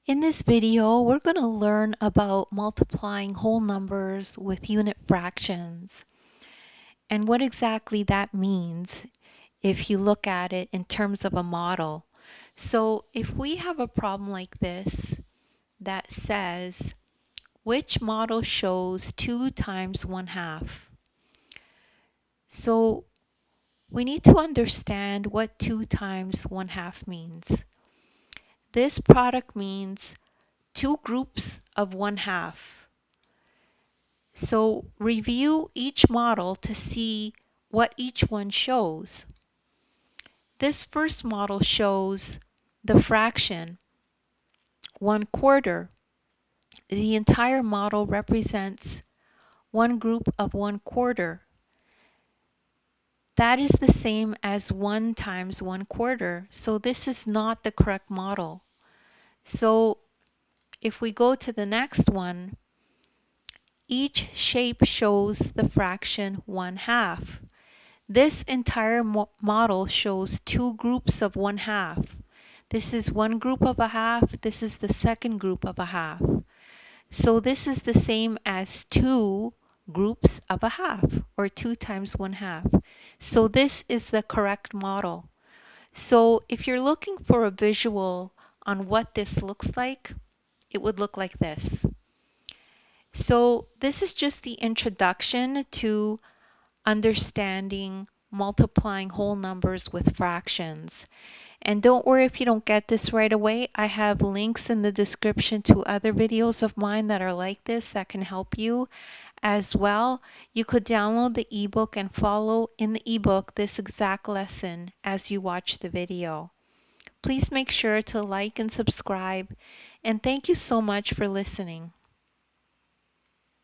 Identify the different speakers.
Speaker 1: In this video, we're going to learn about multiplying whole numbers with unit fractions and what exactly that means if you look at it in terms of a model. So if we have a problem like this that says, which model shows 2 times 1/2? So we need to understand what 2 times 1/2 means. This product means two groups of 1/2. So review each model to see what each one shows. This first model shows the fraction 1/4. The entire model represents one group of 1/4. That is the same as 1 times 1/4. So this is not the correct model. So if we go to the next one, each shape shows the fraction 1/2. This entire model shows two groups of 1/2. This is one group of a half, this is the second group of a half. So this is the same as two groups of a half, or 2 times 1/2. So this is the correct model. So if you're looking for a visual on what this looks like, it would look like this. So this is just the introduction to understanding multiplying whole numbers with fractions. And don't worry if you don't get this right away. I have links in the description to other videos of mine that are like this that can help you as well. You could download the ebook and follow in the ebook this exact lesson as you watch the video. Please make sure to like and subscribe, and thank you so much for listening.